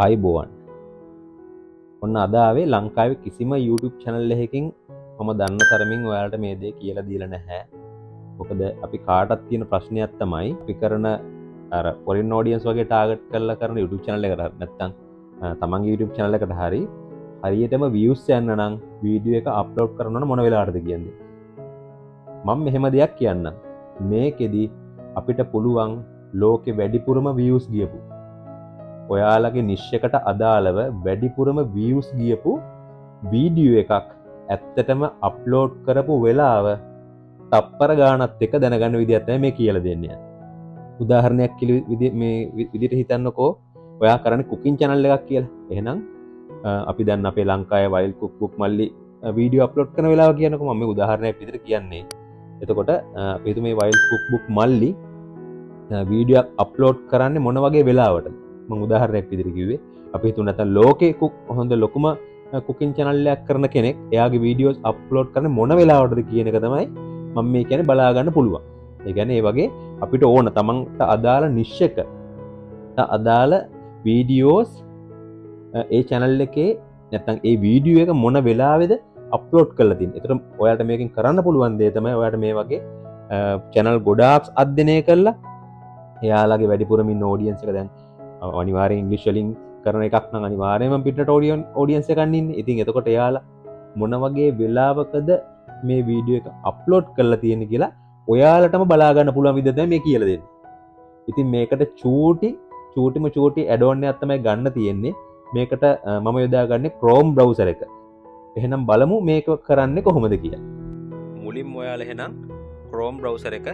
ආයිබෝවන්. ඔන්න අද ආවේ ලංකාවේ කිසිම YouTube channel එකකින් මම දන්න තරමින් ඔයාලට මේ දේ කියලා දීලා නැහැ. මොකද අපි කාටත් තියෙන ප්‍රශ්නයක් තමයි අපි කරන අර foreign audience වගේ target කරලා කරන YouTube channel එකට නැත්තම් තමන්ගේ YouTube channel එකට හරියටම views යන්න නම් වීඩියෝ එක upload කරනවනම් මොන වෙලාවටද කියන්නේ. මම මෙහෙම දෙයක් කියන්නම්. මේකෙදි අපිට පුළුවන් ලෝකේ වැඩිපුරම views ගියපු ඔයාලගේ නිෂ් එකට අදාළව වැඩිපුරම views ගියපු වීඩියෝ එකක් ඇත්තටම අප්ලෝඩ් කරපු වෙලාව තප්පර ගානත් එක දැනගන්න විදිහක් තමයි මේ කියලා දෙන්නේ. උදාහරණයක් මේ විදිහට හිතන්නකෝ ඔයා කරන්නේ කුකින් channel එකක් කියලා. එහෙනම් අපි දැන් අපේ ලංකාවේ වයිල්ඩ් කුක් මල්ලි වීඩියෝ අප්ලෝඩ් කරන වෙලාව කියනකො මම මේ උදාහරණයක් විදිහට කියන්නේ. එතකොට අපි හිතමු මේ වයිල්ඩ් කුක් මල්ලි වීඩියෝ අප්ලෝඩ් කරන්නේ මොන වගේ වෙලාවටද? මම උදාහරණයක් විදිහට කිව්වේ අපි හිතුව නැත්නම් ලෝකේ හොඳ ලොකුම කුකින් channel එකක් කරන කෙනෙක් එයාගේ වීඩියෝස් අප්ලෝඩ් කරන්නේ මොන වෙලාවටද කියන එක තමයි මම මේ කියන්නේ බලා ගන්න පුළුවන්. ඒ කියන්නේ ඒ වගේ අපිට ඕන තමන්ට අදාළ නිෂ් එකට අදාළ වීඩියෝස් ඒ channel එකේ නැත්නම් ඒ වීඩියෝ එක මොන වෙලාවෙද අප්ලෝඩ් කරලා තියෙන්නේ. ඒතර ඔයාලට මේකෙන් කරන්න පුළුවන් දේ තමයි ඔයාලට මේ වගේ channel ගොඩාක් අධ්‍යයනය කරලා එයාලගේ වැඩිපුරම ඉන්න audience එක දැන් අනිවාර්යෙන් ඉංග්‍රීසි වලින් කරන එකක් නම් අනිවාර්යයෙන්ම පිටරට audience එකක් ඉන්නේ. ඉතින් එතකොට එයාලා මොන වගේ වෙලාවකද මේ වීඩියෝ එක අප්ලෝඩ් කරලා තියෙන්නේ කියලා ඔයාලටම බලා ගන්න පුළුවන් විදිහ තමයි මේ කියලා දෙන්නේ. ඉතින් මේකට චූටි ඇඩ් ඔන් එකක් තමයි ගන්න තියෙන්නේ. මේකට මම යොදාගන්නේ Chrome browser එක. එහෙනම් බලමු මේක කරන්නේ කොහොමද කියලා. මුලින්ම ඔයාලා එහෙනම් Chrome browser එක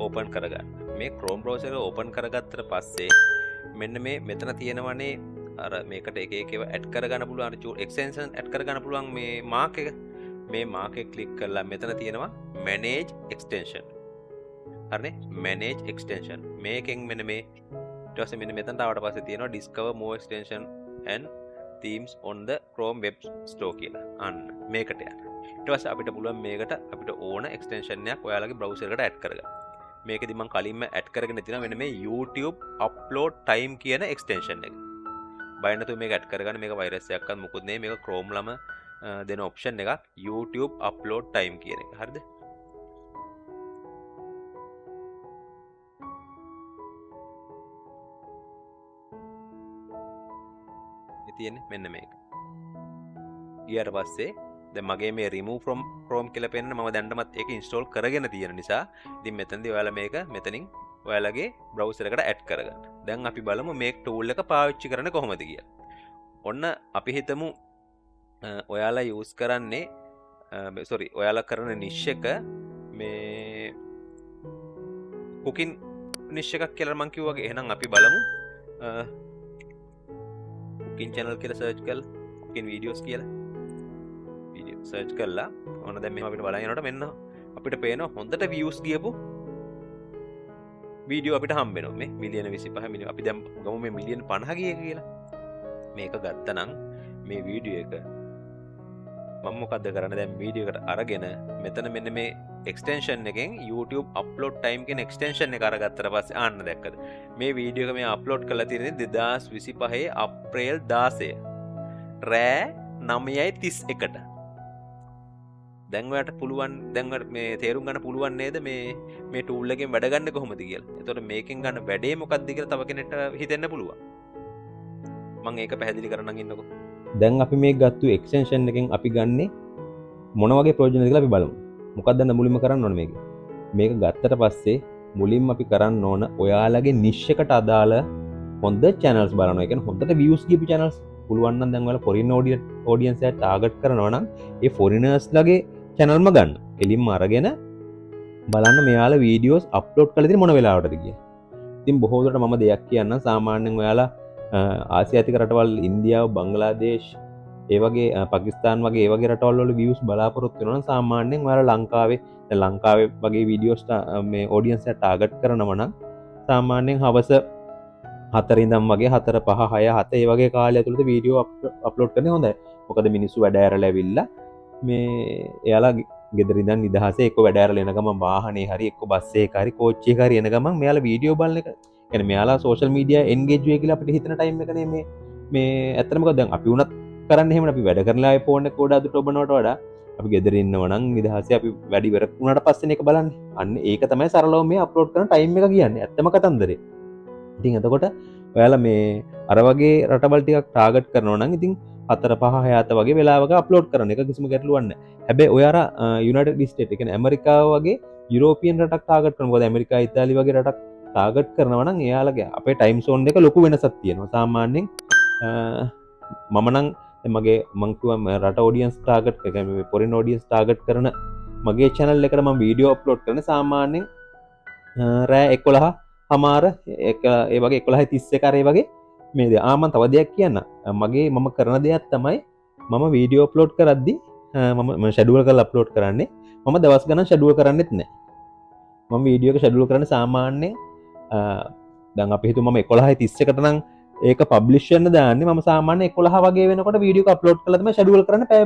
open කරගන්න. මේ Chrome browser එක open කරගත්තට පස්සේ මෙන්න මේ මෙතන තියෙනවනේ අර මේකට එක එකව ඇඩ් කරගන්න පුළුවන් එක්ස්ටෙන්ෂන් ඇඩ් කරගන්න පුළුවන් මේ මාක් එක. මේ මාක් එක ක්ලික් කරලා මෙතන තියෙනවා manage extension. හරිනේ manage extension. මේකෙන් මෙන්න මේ ඊට පස්සේ මෙන්න මෙතනට ආවට පස්සේ තියෙනවා discover more extension and themes on the Chrome web store කියලා. අන්න මේකට යන්න. ඊට පස්සේ අපිට පුළුවන් මේකට අපිට ඕන එක්ස්ටෙන්ෂන් එකක් ඔයාලගේ browser එකට ඇඩ් කරගන්න. මේකෙදි මම කලින්ම ඇඩ් කරගෙන තියෙනවා මෙන්න මේ YouTube upload time කියන එක්ස්ටෙන්ෂන් එක. බය නැතුව මේක ඇඩ් කරගන්න. මේක වෛරස් එකක්වත් මුකුත් නෙමෙයි. මේක Chrome ලම දෙන ඔප්ෂන් එකක් YouTube upload time කියන එක. හරිද? මේ තියෙන්නේ මෙන්න මේක. ඊට පස්සේ දැන් මගේ මේ remove from Chrome කියලා පෙන්නන මම දැන්නමත් ඒක install කරගෙන තියෙන නිසා ඉතින් මෙතනදී ඔයාලා මේක මෙතනින් ඔයාලගේ browser එකට add කරගන්න. දැන් අපි බලමු මේ tool එක පාවිච්චි කරන්නේ කොහොමද කියලා. ඔන්න අපි හිතමු ඔයාලා use කරන්නේ ඔයාලා කරන niche එක මේ cooking niche එකක් කියලා මම කිව්වා වගේ. එහෙනම් අපි බලමු cooking channel කියලා search කරලා cooking videos කියලා සර්ච් කරලා ඔන්න දැන් මෙහෙම අපිට බලන්න යනකොට මෙන්න අපිට පේනවා හොඳට views ගියපු වීඩියෝ අපිට හම්බ වෙනවා. මේ මිලියන 25 මිලියන අපි දැන් ගමු මේ මිලියන 50 ගිය කියලා. මේක ගත්තනම් මේ වීඩියෝ එක මම මොකද්ද කරන්නේ දැන් වීඩියෝ එකට අරගෙන මෙතන මෙන්න මේ එක්ස්ටෙන්ෂන් එකෙන් YouTube upload time කියන එක්ස්ටෙන්ෂන් එක අරගත්තට පස්සේ ආන්න දැක්කද මේ වීඩියෝ එක මේ අප්ලෝඩ් කරලා තියෙන්නේ 2025 අප්‍රේල් 16 රෑ 9:31ට. දැන් ඔයාලට පුළුවන් දැන් මේ තේරුම් ගන්න පුළුවන් නේද මේ ටූල් එකෙන් වැඩ ගන්න කොහොමද කියලා. එතකොට මේකෙන් ගන්න වැඩේ මොකක්ද කියලා තව කෙනෙක්ට හිතෙන්න පුළුවන්. මම ඒක පැහැදිලි කරන්නම් ඉන්නකො. දැන් අපි මේ ගත්තු එක්ස්ටෙන්ෂන් එකෙන් අපි ගන්නෙ මොන වගේ ප්‍රයෝජනද කියලා අපි බලමු. මොකක්ද මුලින්ම කරන්න ඕන මේක. මේක ගත්තට පස්සේ මුලින්ම අපි කරන්න ඕන ඔයාලගේ නිෂ් එකට අදාළ හොඳ channels බලනවා. ඒ කියන්නේ හොඳට views ගියපු channels පුළුවන් නම් දැන් ඔයාලා foreign audience එක target කරනවා නම් ඒ foreigners ලගේ channel ම ගන්න. එලින්ම අරගෙන බලන්න මෙයාලා වීඩියෝස් අප්ලෝඩ් කරලා තියෙන මොන වෙලාවටද කියලා. ඉතින් බොහෝ දුරට මම දෙයක් කියන්නම්. සාමාන්‍යයෙන් ඔයාලා ආසියාතික රටවල් ඉන්දියාව, බංග්ලාදේශ්, ඒ වගේ පාකිස්තාන් වගේ ඒ වගේ රටවල් වල views බලාපොරොත්තු වෙනවා නම් සාමාන්‍යයෙන් ඔයාලා ලංකාවේ වගේ වීඩියෝස් මේ audience එක target කරනවා නම් සාමාන්‍යයෙන් හවස 4 ඉඳන් වගේ 4 5 6 7 ඒ වගේ කාලය ඇතුළත වීඩියෝ අප්ලෝඩ් කරන්නේ හොඳයි. මොකද මිනිස්සු වැඩ ඇරලා ඇවිල්ලා මේ එයාලා ගෙදර ඉඳන් නිදහසේ එක්ක වැඩ ඇරලා එන ගමන් වාහනේ හරි එක්ක බස් එකක හරි කෝච්චි එකක හරි එන ගමන් මෙයාලා වීඩියෝ බලන එක. කියන්නේ මෙයාලා සෝෂල් මීඩියා එන්ගේජ් වෙයි කියලා අපිට හිතන ටයිම් එකනේ මේ මේ ඇත්තටම මොකද දැන් අපි උනත් කරන්නේ එහෙම අපි වැඩ කරලා ආයේ ෆෝන් එක ගොඩ අදට ඔබනවට වඩා අපි ගෙදර ඉන්නව නම් නිදහසේ අපි වැඩි ඉවර වුණාට පස්සේ මේක බලන්නේ. අන්න ඒක තමයි සරලව මේ අප්ලෝඩ් කරන ටයිම් එක කියන්නේ. ඇත්තම කතන්දරේ. ඉතින් එතකොට ඔයාලා මේ අර වගේ රටවල් ටිකක් ටාගට් කරනවා නම් ඉතින් 4 5 6 වගේ වෙලාවක අප්ලෝඩ් කරන එක කිසිම ගැටලුවක් නැහැ. හැබැයි ඔය අර යුනයිටඩ් ස්ටේට් ඒ කියන්නේ ඇමරිකාව වගේ යුරෝපියන් රටක් ටාගට් කරනවා. මොකද ඇමරිකා ඉතාලි වගේ රටක් ටාගට් කරනවා නම් එයාලගේ අපේ ටයිම් සෝන් එක ලොකු වෙනසක් තියෙනවා. සාමාන්‍යයෙන් මම නම් මගේ මං කිව්වා රට ඔඩියන්ස් ටාගට් එක කියන්නේ ෆොරින් ඔඩියන්ස් ටාගට් කරන මගේ channel එකට මම වීඩියෝ අප්ලෝඩ් කරන සාමාන්‍යයෙන් රෑ 11 හමාර ඒ වගේ 11:31 අර ඒ වගේ මේ මම තව දෙයක් කියන්න. මම කරන දෙයක් තමයි මම වීඩියෝ අප්ලෝඩ් කරද්දි මම ෂෙඩියුල් කරලා අප්ලෝඩ් කරන්නේ. මම දවස් ගණන් ෂෙඩියුල් කරන්නෙත් නැහැ. මම වීඩියෝ එක ෂෙඩියුල් කරන්නේ සාමාන්‍යයෙන් දැන් අපි හිතමු මම 11:31ට නම් ඒක පබ්ලිෂ් වෙන්න දාන්නේ. මම සාමාන්‍යයෙන් 11 වගේ වෙනකොට වීඩියෝ එක අප්ලෝඩ් කරලා තමයි ෂෙඩියුල් කරන්නේ. පැය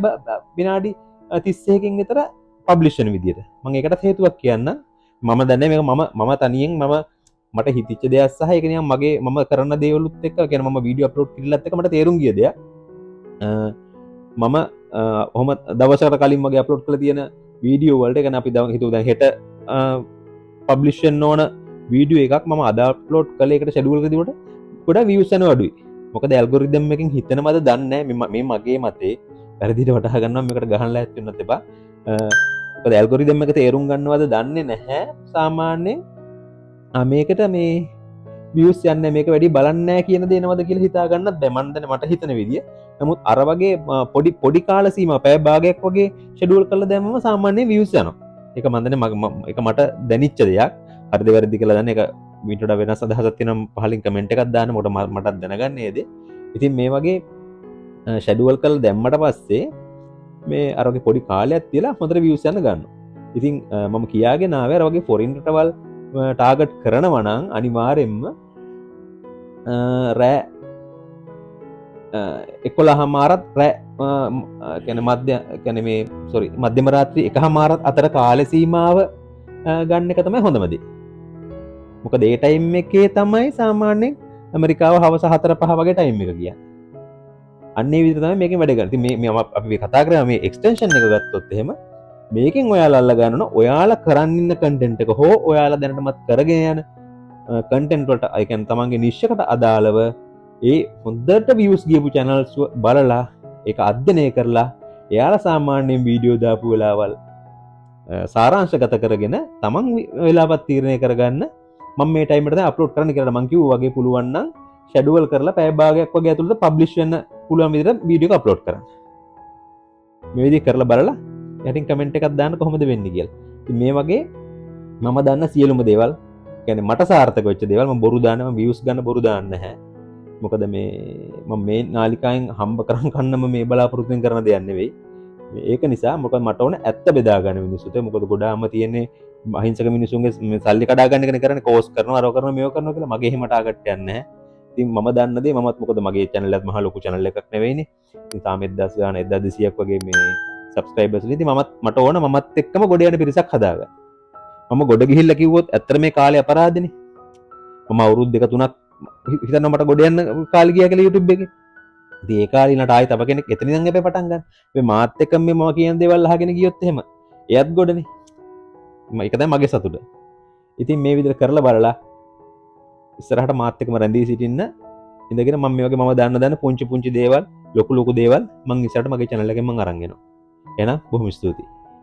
විනාඩි 31කින් විතර පබ්ලිෂ් වෙන විදියට. මම ඒකට හේතුවක් කියන්න. මම දන්නේ මේක මම තනියෙන් මට හිතිච්ච දෙයක් සහ ඒක නිකන් මගේ මම කරන දේවලුත් එක්ක කියන්නේ මම වීඩියෝ අප්ලෝඩ් කරලත් එක්ක මට තේරුම් ගිය දෙයක්. මම ඔහොම දවසකට කලින් මගේ අප්ලෝඩ් කරලා තියෙන වීඩියෝ වලට කියන්නේ අපි හිතුව දැන් හෙට පබ්ලිෂ් වෙන්න ඕන වීඩියෝ එකක් මම අද අප්ලෝඩ් කළේ ඒකට ෂෙඩියුල් කරදිවට ගොඩක් views යනවා අඩුයි. මොකද ඇල්ගොරිතම් එකකින් හිතනවද දන්නේ නැහැ. මේ මගේ මතේ වැරදිට වටහා ගන්නවා මේකට ගහන්න ලෑස්ති වෙන්නත් එපා. මොකද ඇල්ගොරිතම් එක තේරුම් ගන්නවද දන්නේ නැහැ. සාමාන්‍යයෙන් මේකට මේ views යන්නේ මේක වැඩි බලන්නේ නැහැ කියන දේ නේද කියලා හිතා ගන්නත් බෑ. මම දැන් මට හිතන විදිය. නමුත් අර වගේ පොඩි කාල සීමා පැය භාගයක් වගේ ෂෙඩියුල් කරලා දැම්මම සාමාන්‍යයෙන් views යනවා. ඒක මම දන්නේ ඒක මට දැනිච්ච දෙයක්. හරිද වැරදි කියලා දන්නේ ඒක වීඩියෝට වෙනස් අදහසක් තියෙනම් පහලින් කමෙන්ට් එකක් දාන්න. මොකද මටත් දැනගන්න නේද. ඉතින් මේ වගේ ෂෙඩියුල් කරලා දැම්මට පස්සේ මේ අර වගේ පොඩි කාලයක් තියලා හොඳට views යන ගන්නවා. ඉතින් මම කියාගෙන ආවේ අර වගේ ෆොරින් රටවල් ටාගට් කරනවා නම් අනිවාර්යෙන්ම රෑ 11:00මාරත් රෑ කියන්නේ මධ්‍යම රාත්‍රී 1:00මාරත් අතර කාල සීමාව ගන්න එක තමයි හොඳම දේ. මොකද ඒ ටයිම් එකේ තමයි සාමාන්‍යයෙන් ඇමරිකාව හවස 4-5 වගේ ටයිම් එක කියන්නේ. අන්න ඒ විදිහට තමයි මේකෙන් වැඩ කරන්නේ. ඉතින් මේ අපි කතා කරා මේ එක්ස්ටෙන්ෂන් එක ගත්තොත් එහෙම මේකෙන් ඔයාලා අල්ල ගන්න ඔයාලා කරන් ඉන්න කන්ටෙන්ට් එක හෝ ඔයාලා දැනටමත් කරගෙන යන කන්ටෙන්ට් වලට ඒ කියන්නේ තමන්ගේ නිෂ් එකට අදාළව ඒ හොඳට views ගියපු channels බලලා ඒක අධ්‍යයනය කරලා එයාලා සාමාන්‍යයෙන් වීඩියෝ දාපු වෙලාවල් සාරාංශගත කරගෙන තමන් වෙලාවත් තීරණය කරගන්න මම මේ ටයිම් එකට දැන් අප්ලෝඩ් කරන්න කියලා මම කිව්වා වගේ පුළුවන් නම් ෂෙඩියුල් කරලා පැය භාගයක් වගේ ඇතුළත පබ්ලිෂ් වෙන්න පුළුවන් විදිහට වීඩියෝ එක අප්ලෝඩ් කරන්න. මේ විදිහ කරලා බලලා යටින් කමෙන්ට් එකක් දාන්න කොහොමද වෙන්නේ කියලා. ඉතින් මේ වගේ මම දන්න සියලුම දේවල් කියන්නේ මට සාර්ථක වෙච්ච දේවල් මම බොරු දාන්න මම views ගන්න බොරු දාන්නේ නැහැ. මොකද මේ නාලිකාවෙන් හම්බ කරන් කන්නම මේ බලාපොරොත්තුෙන් කරන දෙයක් නෙවෙයි. ඒක නිසා මොකද මට ඕන ඇත්ත බෙදා ගන්න මිනිස්සුන්ට. මොකද ගොඩාම තියෙන්නේ අහිංසක මිනිස්සුන්ගේ සල්ලි කඩා ගන්න එකනේ කරන්නේ. කෝස් කරනවා අරව කරනවා මේව කරනවා කියලා මගේ එහෙම ටාගට් යන්නේ නැහැ. ඉතින් මම දන්න දේ මමත් මොකද මගේ channel එකත් මහ ලොකු channel එකක් නෙවෙයිනේ. ඉතින් තාම 1000 ගාන 1200ක් වගේ මේ subscribers ඉතින් මට ඕන මමත් එක්කම ගොඩ යන පිරිසක් හදාගන්න. මම ගොඩ ගිහිල්ලා කිව්වොත් ඇත්තට මේ කාලේ අපරාධනේ. මම අවුරුදු 2-3ක් හිතනවා මට ගොඩ යන්න කාලේ ගියා කියලා YouTube එකේ. ඉතින් ඒ කාලේ ඊළඟට ආයෙ තව කෙනෙක් එතනින් ඉඳන් අපි පටන් ගන්න. මේ මාත් එක්ක මේ මම කියන දේවල් අහගෙන ගියොත් එහෙම එයත් ගොඩනේ. ඒක තමයි මගේ සතුට. ඉතින් මේ විදිහට කරලා බලලා ඉස්සරහට මාත් එක්කම රැඳී සිටින්න ඉඳගෙන මම මේ වගේ මම දන්න පුංචි දේවල් ලොකු දේවල් මම ඉස්සරහට මගේ channel එකෙන් මම අරන් එනවා. එහෙනම් බොහොම ස්තුතියි.